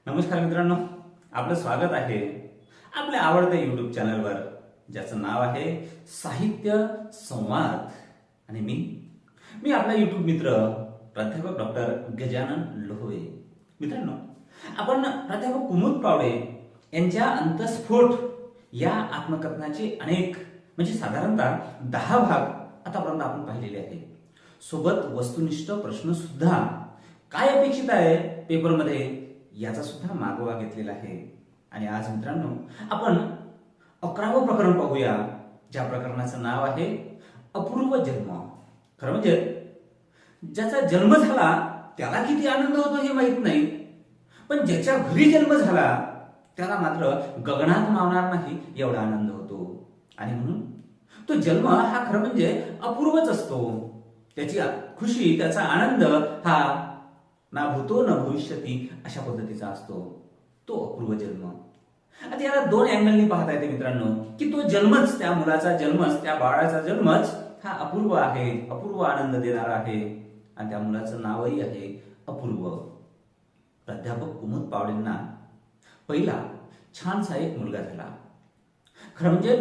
नमस्कार मित्रांनो, आपलं स्वागत आहे आपल्या आवडत्या युट्यूब चॅनलवर, ज्याचं नाव आहे साहित्य संवाद. आणि मी आपला युट्यूब मित्र प्राध्यापक डॉक्टर गजानन लोहवे. मित्रांनो, आपण प्राध्यापक कुमुद पावडे यांच्या अंतस्फोट या आत्मकथनाचे अनेक म्हणजे साधारणतः 10 भाग आतापर्यंत आपण पाहिलेले आहे. सोबत वस्तुनिष्ठ प्रश्न सुद्धा, काय अपेक्षित आहे पेपरमध्ये याचा सुद्धा मागोवा घेतलेला आहे. आणि आज मित्रांनो, आपण 11वं प्रकरण पाहूया, ज्या प्रकरणाचं नाव आहे अपूर्व जन्म. खरं म्हणजे ज्याचा जन्म झाला त्याला किती आनंद होतो हे माहित नाही, पण ज्याच्या घरी जन्म झाला त्याला मात्र गगनात मावणार नाही एवढा आनंद होतो. आणि म्हणून तो जन्म हा खरं म्हणजे अपूर्वच असतो. त्याची खुशी, त्याचा आनंद हा ना भूतो न भविष्यती अशा पद्धतीचा असतो तो अपूर्व जन्म. आता याला 2 अँगलनी पाहता येते मित्रांनो, की तो जन्मच, त्या मुलाचा जन्मच, त्या बाळाचा जन्मच हा अपूर्व आहे, अपूर्व आनंद देणारा आहे. आणि त्या मुलाचं नावही आहे अपूर्व. प्राध्यापक कुमुद पावडेंना पहिला छानसा एक मुलगा झाला. खरं म्हणजे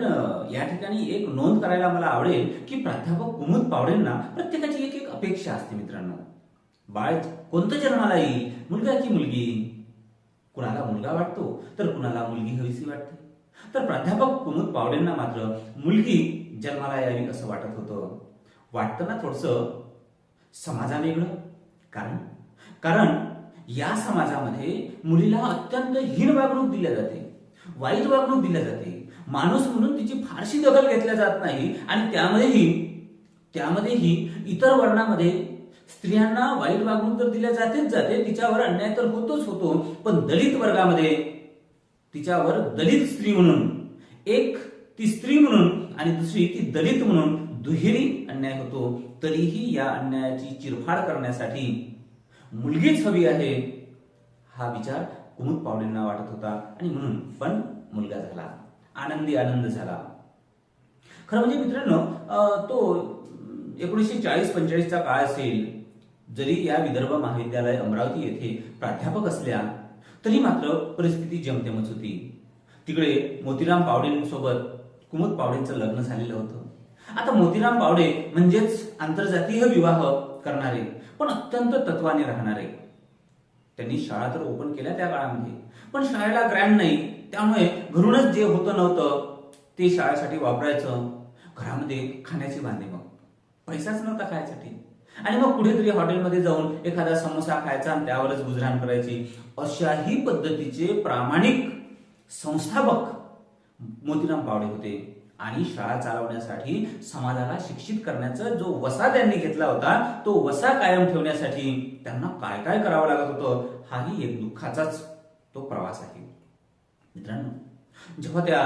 या ठिकाणी एक नोंद करायला मला आवडेल की प्राध्यापक कुमुद पावडेंना प्रत्येकाची एक एक अपेक्षा असते मित्रांनो. बाळ कोणतं जन्माला येईल, मुलगा की मुलगी? कुणाला मुलगा वाटतो तर कुणाला मुलगी हवीशी वाटते. तर प्राध्यापक कुमुद पावडेंना मात्र मुलगी जन्माला यावी असं वाटत होतं. वाटतं ना थोडंसं समाजावेगळं. कारण कारण या समाजामध्ये मुलीला अत्यंत हीन वागणूक दिल्या जाते, वाईट वागणूक दिल्या जाते. माणूस म्हणून तिची फारशी दखल घेतल्या जात नाही. आणि त्यामध्येही इतर वर्णामध्ये स्त्रियांना वाईट वागणूक तर दिल्या जातेच जाते, तिच्यावर अन्याय तर होतोच होतो. पण दलित वर्गामध्ये तिच्यावर दलित स्त्री म्हणून, एक ती स्त्री म्हणून आणि दुसरी ती दलित म्हणून दुहेरी अन्याय होतो. तरीही या अन्यायाची चिरफाड करण्यासाठी मुलगीच हवी आहे हा विचार कुमुद पावडेंना वाटत होता. आणि म्हणून पण मुलगा झाला, आनंदी आनंद झाला. खरं म्हणजे मित्रांनो, तो 1940-45चा काळ असेल. जरी या विदर्भ महाविद्यालय अमरावती येथे प्राध्यापक असल्या तरी मात्र परिस्थिती जमतेमच होती. तिकडे मोतीराम पावडेंसोबत कुमुद पावडेंचं लग्न झालेलं होतं. आता मोतीराम पावडे म्हणजेच आंतरजातीय विवाह करणारे, पण अत्यंत तत्वाने राहणारे. त्यांनी शाळा तर ओपन केल्या त्या काळामध्ये, पण शाळेला ग्रँड नाही, त्यामुळे घरूनच जे होतं नव्हतं ते शाळेसाठी वापरायचं. घरामध्ये खाण्याची वांदे, मग पैसाच नव्हता खायसाठी. आणि मग कुठेतरी हॉटेलमध्ये जाऊन एखादा समोसा खायचा आणि त्यावरच गुजराण करायची. अशाही पद्धतीचे प्रामाणिक संस्थापक मोतीराम पावडे होते. आणि शाळा चालवण्यासाठी, समाजाला शिक्षित करण्याचा जो वसा त्यांनी घेतला होता, तो वसा कायम ठेवण्यासाठी त्यांना काय काय करावं लागत होतं, हाही एक दुःखाचाच तो प्रवास आहे. मित्रांनो, जेव्हा त्या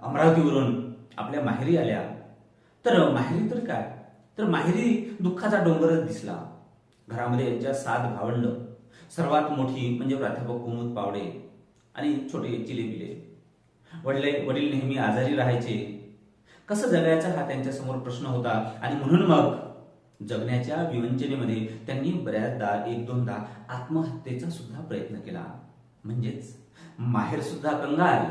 अमरावतीवरून आपल्या माहेरी आल्या, तर माहेरी तर काय, तर माहेरी दुःखाचा डोंगरच दिसला. घरामध्ये यांच्या 7 भावंड, सर्वात मोठी म्हणजे प्राध्यापक कुमुद पावडे आणि छोटे चिलेबिले. वडील नेहमी आजारी राहायचे. कसं जगायचा हा त्यांच्या समोर प्रश्न होता. आणि म्हणून मग जगण्याच्या विवंचनेमध्ये त्यांनी बऱ्याचदा 1-2दा आत्महत्येचा सुद्धा प्रयत्न केला. म्हणजेच माहेर सुद्धा कंगाल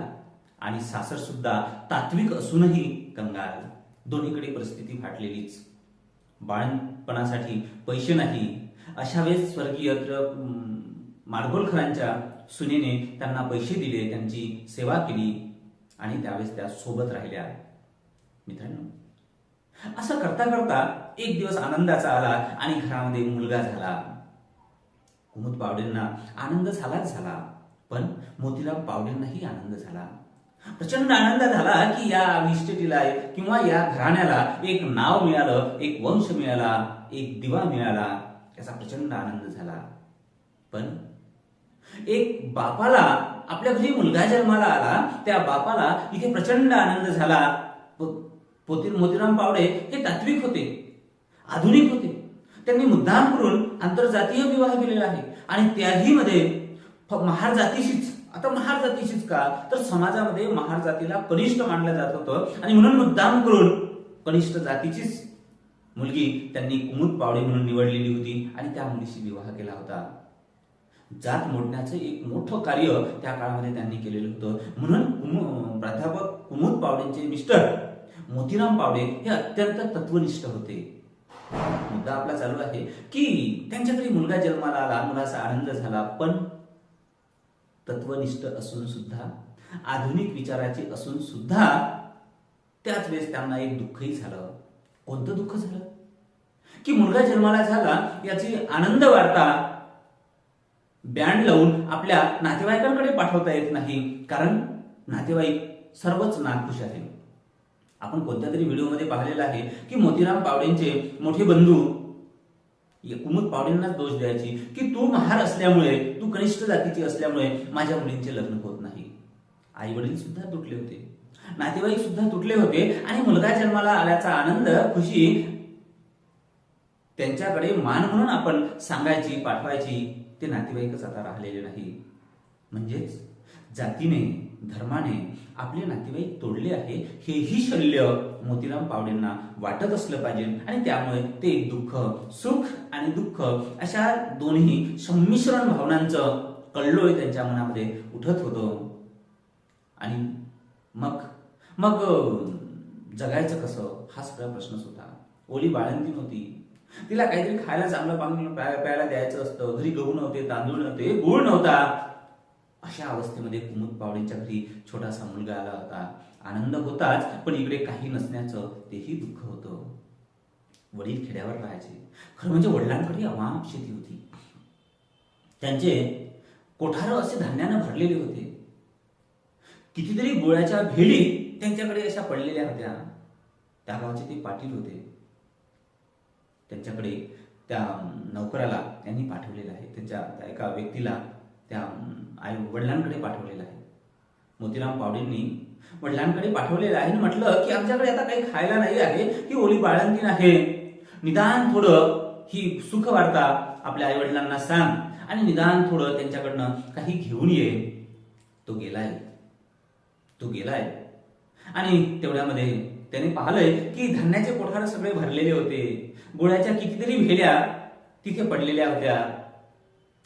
आणि सासर सुद्धा तात्विक असूनही कंगाल. दोन्हीकडे परिस्थिती फाटलेलीच. बाळणपणासाठी पैसे नाही, अशा वेळेस स्वर्गीय माडगोलकरांच्या सुनेने त्यांना पैसे दिले, त्यांची सेवा केली आणि त्यावेळेस त्या सोबत राहिल्या. मित्रांनो, असं करता करता एक दिवस आनंदाचा आला आणि घरामध्ये मुलगा झाला. कुमुद पावडेंना आनंद झालाच झाला, पण मोतीराम पावडेंनाही आनंद झाला. प्रचंड आनंद झाला की या इस्टेटीला किंवा या घराण्याला एक नाव मिळालं, एक वंश मिळाला, एक दिवा मिळाला, याचा प्रचंड आनंद झाला. पण एक बापाला, आपल्या घरी मुलगा जन्माला आला, त्या बापाला इथे प्रचंड आनंद झाला. मोतीराम पावडे हे तात्विक होते, आधुनिक होते. त्यांनी मुद्दाम करून आंतरजातीय विवाह केलेला आहे. आणि त्याही मध्ये महार जातीशीच. आता महार जातीशीच का, तर समाजामध्ये महार जातीला कनिष्ठ मानलं जात होतं. आणि म्हणून मुद्दाम करून कनिष्ठ जातीचीच मुलगी त्यांनी कुमुद पावडे म्हणून निवडलेली होती आणि त्या मुलीशी विवाह केला होता. जात मोडण्याचं एक मोठं कार्य त्या काळामध्ये त्यांनी केलेलं होतं. म्हणून प्राध्यापक कुमुद पावडेंचे मिस्टर मोतीराम पावडे हे अत्यंत तत्वनिष्ठ होते. मुद्दा आपला चालू आहे की त्यांच्या घरी मुलगा जन्माला आला, मुलाचा आनंद झाला, पण तत्वनिष्ठ असून सुद्धा, आधुनिक विचाराचे असून सुद्धा त्याच वेळेस त्यांना एक दुःखही झालं. कोणतं दुःख झालं की मुलगा जन्माला झाला याची आनंद वार्ता बँड लावून आपल्या नातेवाईकांकडे पाठवता येत नाही, कारण नातेवाईक सर्वच नाखुश आहे. आपण कोणत्या तरी व्हिडिओमध्ये पाहिलेलं आहे की मोतीराम पावडेंचे मोठे बंधू कुमुद पावडेंनाच दोष द्यायची की तू महार असल्यामुळे, तू कनिष्ठ जातीची असल्यामुळे माझ्या मुलींचे लग्न होत नाही. आई वडील सुद्धा तुटले होते, नातेवाईक सुद्धा तुटले होते आणि मुलगा जन्माला आल्याचा आनंद, खुशी त्यांच्याकडे मान म्हणून आपण सांगायची, पाठवायची, ते नातेवाईकच आता राहिलेले नाही. म्हणजेच जातीने, धर्माने आपले नातेवाईक तोडले आहे हेही शल्य मोतीराम पावडेंना वाटत असलं पाहिजे आणि त्यामुळे ते दुःख, सुख आणि दुःख अशा दोन्ही संमिश्रण भावनांचं कल्लोळ त्यांच्या मनामध्ये उठत होतं. आणि मग मग जगायचं कसं हा सगळा प्रश्नच होता. ओली बाळंतीण होती, तिला काहीतरी खायला चांगलं पाणी प्यायला द्यायचं असतं, घरी गहू नव्हते, तांदूळ नव्हते, गूळ नव्हता. अशा अवस्थेमध्ये कुमुद पावडेंच्या घरी छोटासा मुलगा आला होता. आनंद होताच, पण इकडे काही नसण्याचं तेही दुःख होतं. वडील खेड्यावर राहायचे. खरं म्हणजे वडिलांकडे अमाप शेती होती. त्यांचे कोठार असे धान्यानं भरलेले होते. कितीतरी गोळ्याच्या भेडी त्यांच्याकडे अशा पडलेल्या होत्या. त्या गावचे ते पाटील होते. त्यांच्याकडे त्या नोकराला त्यांनी पाठवलेलं आहे, त्यांच्या एका व्यक्तीला त्या आई वडिलांकडे पाठवलेलं आहे. मोतीराम पावडेंनी वडिलांकडे पाठवलेलं आहे आणि म्हटलं की आमच्याकडे आता काही खायला नाही आहे, ही ओली बाळंतीण आहे, निदान थोडं ही सुख वार्ता आपल्या आई वडिलांना सांग आणि निदान थोडं त्यांच्याकडनं काही घेऊन ये. तो गेलाय आणि तेवढ्यामध्ये त्याने पाहिलंय की धान्याचे कोठार सगळे भरलेले होते, गोळ्याच्या कितीतरी भेड्या तिथे पडलेल्या होत्या.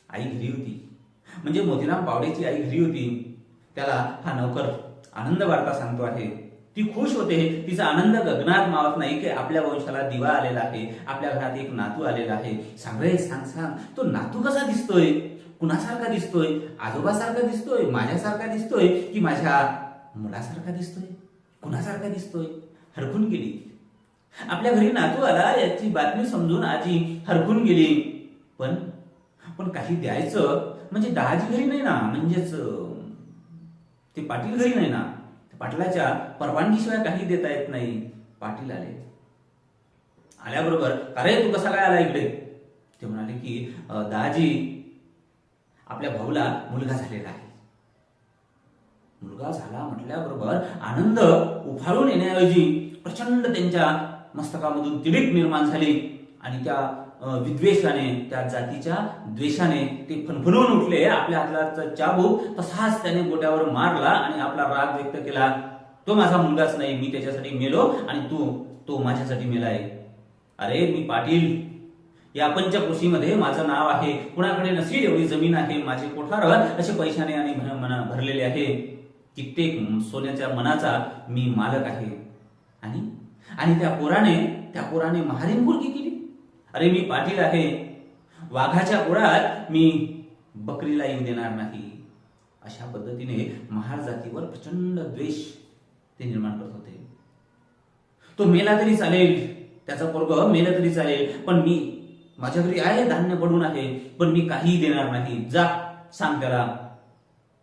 आई घरी होती, म्हणजे मोतीराम पावडेची आई घरी होती. त्याला हा नौकर आनंद वार्ता सांगतो आहे. ती खुश होते, तिचा आनंद गगनात मावत नाही की आपल्या वंशाला दिवा आलेला आहे, आपल्या घरात एक नातू आलेला आहे. सांग, तो नातू कसा दिसतोय, कुणासारखा दिसतोय, आजोबासारखा दिसतोय, माझ्यासारखा दिसतोय की माझ्या मुलासारखा दिसतोय, कुणासारखा दिसतोय. हरखून गेली. आपल्या घरी नातू आला याची बातमी समजून आजी हरखून गेली. पण काही द्यायचं म्हणजे दाजी घरी नाही ना, म्हणजेच ते पाटील घरी नाही ना, पाटलाच्या परवानगीशिवाय काही देता येत नाही. पाटील आल्याबरोबर अरे तू कसा काय आला इकडे. ते म्हणाले की दाजी आपल्या भाऊला मुलगा झालेला आहे. मुलगा झाला म्हटल्याबरोबर आनंद उफाळून येण्याऐवजी प्रचंड त्यांच्या मस्तकामधून तिडीक निर्माण झाली आणि त्या विद्वेषाने, त्या जातीच्या द्वेषाने ते फणफणून उठले. आपल्या हातला चाबूक तसाच त्याने गोट्यावर मारला आणि आपला राग व्यक्त केला. तो माझा मुलगाच नाही, मी त्याच्यासाठी मेलो आणि तो माझ्यासाठी मेलाय. अरे मी पाटील, या पंचकृषीमध्ये माझं नाव आहे, कुणाकडे नसेल एवढी जमीन आहे, माझे कोठार असे पैशाने आणि भरलेले आहे, कित्येक सोन्याच्या मनाचा मी मालक आहे. आणि त्या पोराने महारीन बुरकी केली. अरे मी पाटील आहे, वाघाच्या पोळात मी बकरीला येऊ देणार नाही. अशा पद्धतीने महार जातीवर प्रचंड द्वेष ते निर्माण करत होते. तो मेला तरी चालेल, त्याचा पोरग मेला तरी चालेल, पण मी माझ्या घरी आहे, धान्य पडून आहे, पण मी काही देणार नाही. जा सांग त्याला,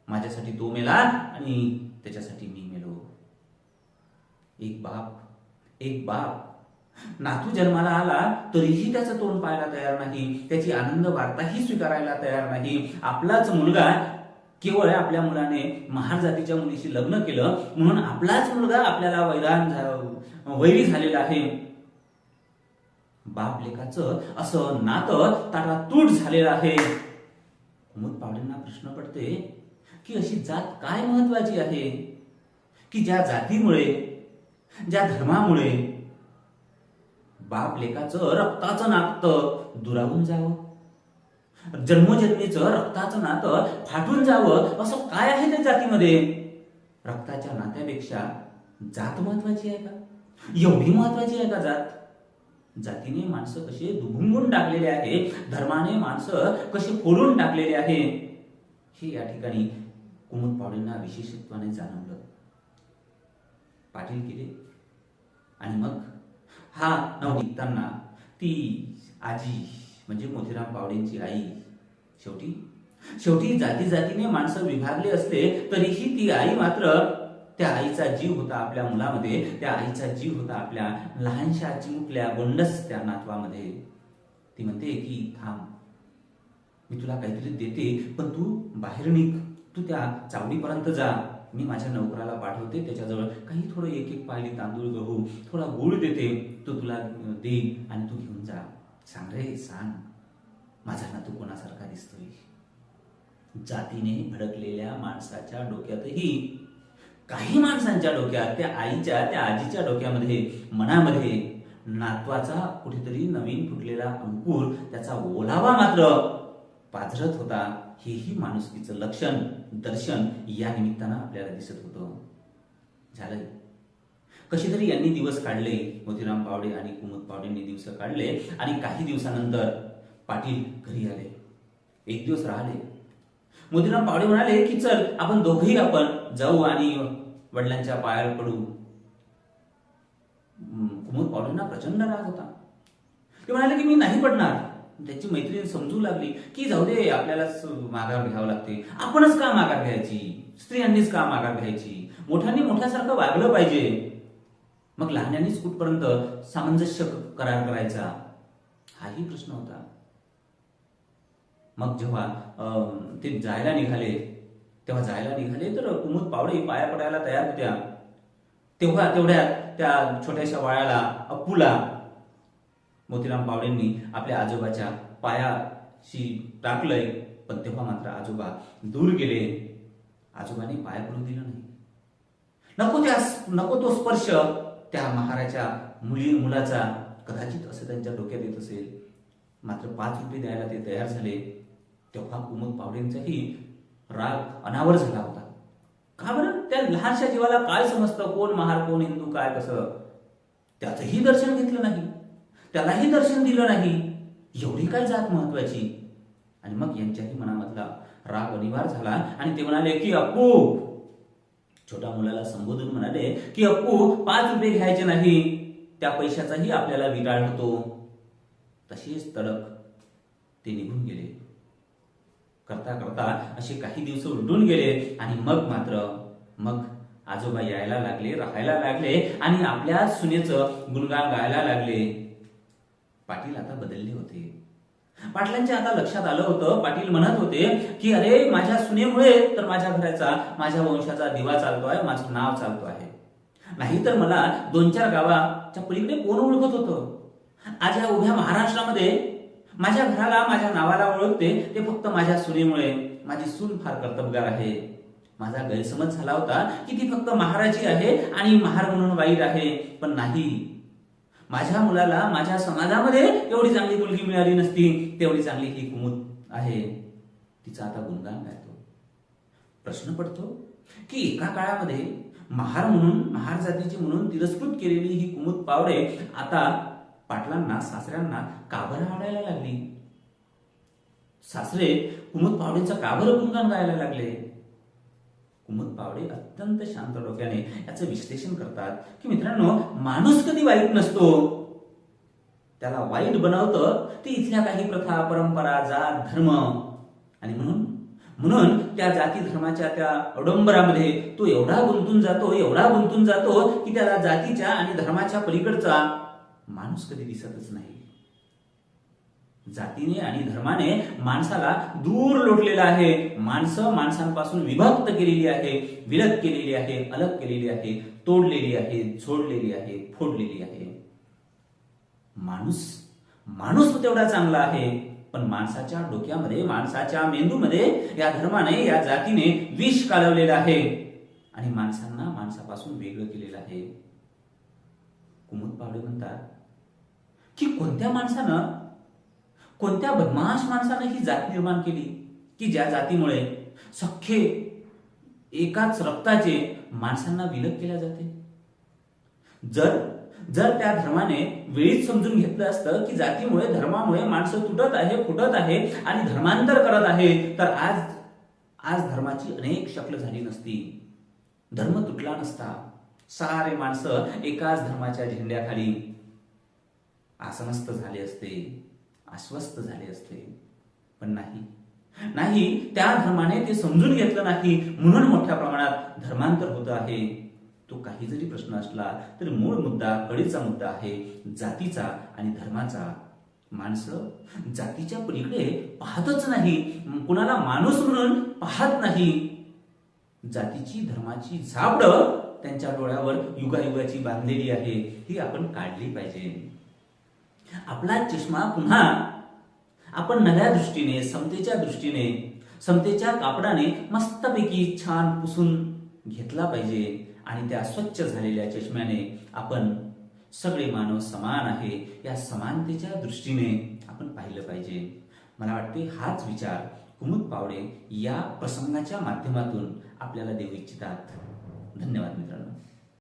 माझ्यासाठी तो मेला आणि त्याच्यासाठी मी मेलो. एक बाप नातू जन्माला आला तरीही त्याचं तोंड पाहायला तयार नाही, त्याची आनंद वार्ताही स्वीकारायला तयार नाही. आपलाच मुलगा, केवळ आपल्या मुलाने महार जातीच्या मुलीशी लग्न केलं म्हणून आपलाच मुलगा आपल्याला वैरी झालेला आहे. बाप लेकाचं असं नातं ताटातूट झालेलं आहे. कुमुद पावडेंना प्रश्न पडते की अशी जात काय महत्वाची आहे की ज्या जातीमुळे, ज्या धर्मामुळे बाप लेकाचं रक्ताचं नातं दुरावून जावं. जन्मोजन्मीचं रक्ताचं नातं फाटून जावं असं काय आहे त्या जातीमध्ये? रक्ताच्या नात्यापेक्षा जात महत्वाची आहे का? एवढी महत्वाची आहे का जात? जातीने माणसं कसे दुभंगून टाकलेले आहे, धर्माने माणसं कसे फोडून टाकलेले आहे, हे या ठिकाणी कुमुद पावडेंना विशेषत्वाने जाणवलं. पाटील केले आणि मग हा निघताना ती आजी म्हणजे मोतीराम पावडेंची आई, शेवटी जाती जातीने माणसं विभागले असले तरीही ती आई मात्र, त्या आईचा जीव होता आपल्या मुलामध्ये, त्या आईचा जीव होता आपल्या लहानशा चिमुकल्या गोंडस त्या नातवामध्ये. ती म्हणते की थांब, मी तुला काहीतरी देते, पण तू बाहेर निघ, तू त्या चावडीपर्यंत जा, मी माझ्या नोकराला पाठवते, त्याच्याजवळ काही थोडं एक एक पायली तांदूळ गहू थोडा गुळ देते, तो तुला देईल आणि तू घेऊन जा. सांग रे सांग, माझा नातू कोणासारखा दिसतोय? जातीने भडकलेल्या माणसाच्या डोक्यातही, काही माणसांच्या डोक्यात, त्या आईच्या त्या आजीच्या डोक्यामध्ये मनामध्ये नातवाचा कुठेतरी नवीन फुटलेला अंकुर, त्याचा ओलावा मात्र पाझरत होता. हेही माणुसकीचं लक्षण, दर्शन या निमित्तानं आपल्याला दिसत होतं. झालं कशी तरी यांनी दिवस काढले, मोतीराम पावडे आणि कुमुद पावडेंनी दिवस काढले आणि काही दिवसानंतर पाटील घरी आले. एक दिवस राहिले. मोतीराम पावडे म्हणाले की चल आपण दोघेही आपण जाऊ आणि वडिलांच्या पायावर पडू. कुमुद पावडेंना प्रचंड राग होता. ते म्हणाले की मी नाही पडणार. त्याची मैत्रीण समजू लागली की जाऊ दे, आपल्यालाच माघार घ्यावं लागते, आपणच का माघार घ्यायची, स्त्रियांनीच का माघार घ्यायची, मोठ्यांनी मोठ्यासारखं वागलं पाहिजे, मग लहान्यांनीच कुठपर्यंत सामंजस्य करार करायचा, हाही प्रश्न होता. मग जेव्हा ते जायला निघाले तर कुमुद पावडे पाया पडायला तयार होत्या. तेवढ्यात त्या छोट्याशा बाळाला, अप्पूला, मोतीराम पावडेंनी आपल्या आजोबाच्या पायाशी टाकलंय, पण तेव्हा मात्र आजोबा दूर गेले. आजोबांनी पाया पडू दिलं नाही. नको तो स्पर्श त्या महाराच्या मुलाचा कदाचित असं त्यांच्या डोक्यात येत असेल. मात्र 5 रुपये द्यायला ते तयार झाले. तेव्हा कुमुद पावडेंचाही राग अनावर झाला होता. का बरं? त्या लहानशा जीवाला काय समजतं, कोण महार कोण हिंदू काय कसं? त्याचंही दर्शन घेतलं नाही, त्यालाही दर्शन दिलं नाही. एवढी काय जात महत्वाची? आणि मग यांच्याही मनामधला राग अनिवार्य झाला आणि ते म्हणाले की अप्पू, छोट्या मुलाला संबोधून म्हणाले की अप्पू 5 रुपये घ्यायचे नाही, त्या पैशाचाही आपल्याला विटाळ होतो. तशीच तडक ते निघून गेले. करता करता असे काही दिवस उलटून गेले आणि मग आजोबा यायला लागले, राहायला लागले आणि आपल्या सुनेचं गुणगान गायला लागले. पाटील आता बदलले होते. पाटलांच्या आता लक्षात आलं होतं. पाटील म्हणत होते की अरे, माझ्या सुनेमुळे तर माझ्या घराचा, माझ्या वंशाचा दिवा चालतो आहे, माझं नाव चालतो आहे. नाही तर मला 2-4 गावाच्या पलीकडे कोण ओळखत होतं? आज या उभ्या महाराष्ट्रामध्ये माझ्या घराला, माझ्या नावाला ओळखते ते फक्त माझ्या सुनेमुळे. माझी सून फार कर्तबगार आहे. माझा गैरसमज झाला होता की ती फक्त महाराची आहे आणि महार म्हणून वाईट आहे, पण नाही, माझ्या मुलाला माझ्या समाजामध्ये एवढी चांगली मुलगी मिळाली नसती, तेवढी चांगली ही कुमुद आहे. तिचा आता गुणगान गायतो. प्रश्न पडतो की एका काळामध्ये महार म्हणून, महार जातीची म्हणून तिरस्कृत केलेली ही कुमुद पावडे आता पाटलांना, सासऱ्यांना का बरं आवडायला लागली? सासरे कुमुद पावडेंचा का बरं गुणगान गायला लागले? कुमुद पावडे अत्यंत शांत डोक्याने याचं विश्लेषण करतात की मित्रांनो, माणूस कधी वाईट नसतो. त्याला वाईट बनवतं ती इथल्या काही प्रथा, परंपरा, जात, धर्म. आणि म्हणून त्या जाती धर्माच्या त्या अडंबरामध्ये तो एवढा गुंतून जातो की त्याला जातीच्या आणि धर्माच्या पलीकडचा माणूस कधी दिसतच नाही. जातीने आणि धर्माने माणसाला दूर लोटलेला आहे. माणसांपासून विभक्त केलेली आहे, विलग केलेली आहे, अलग केलेली आहे, तोडलेली आहे, झोडलेली आहे, फोडलेली आहे. माणूस तेवढा चांगला आहे, पण माणसाच्या डोक्यामध्ये, माणसाच्या मेंदूमध्ये या धर्माने, या जातीने विष कालवलेलं आहे आणि माणसांना माणसापासून वेगळं केलेलं आहे. कुमुद पावडे म्हणतात की कोणत्या कोणत्या बदमाश माणसानं ही जात निर्माण केली की ज्या जातीमुळे सख्खे एकाच रक्ताचे माणसांना विलग केल्या जाते? जर जर त्या धर्माने वेळीच समजून घेतलं असतं की जातीमुळे धर्मामुळे माणसं तुटत आहे, फुटत आहे आणि धर्मांतर करत आहे, तर आज धर्माची अनेक शक्ल झाली नसती, धर्म तुटला नसता, सारे माणसं एकाच धर्माच्या झेंड्याखाली आसनस्थ झाले असते, आश्वस्त झाले असते. पण नाही, त्या धर्माने ते समजून घेतलं नाही, म्हणून मोठ्या प्रमाणात धर्मांतर होत आहे. तो काही जरी प्रश्न असला तरी मूळ मुद्दा, कळीचा मुद्दा आहे जातीचा आणि धर्माचा. माणसं जातीच्या पलीकडे पाहतच नाही, कुणाला माणूस म्हणून पाहत नाही. जातीची धर्माची झापड त्यांच्या डोळ्यावर युगायुगाची बांधलेली आहे, ही आपण काढली पाहिजे. आपला चष्मा पुन्हा आपण नव्या दृष्टीने, समतेच्या कापडाने मस्तपैकी छान पुसून घेतला पाहिजे आणि त्या स्वच्छ झालेल्या चष्म्याने आपण सगळे मानव समान आहे या समानतेच्या दृष्टीने आपण पाहिलं पाहिजे. मला वाटते हाच विचार कुमुद पावडे या प्रसंगाच्या माध्यमातून आपल्याला देऊ इच्छितात. धन्यवाद मित्रांनो.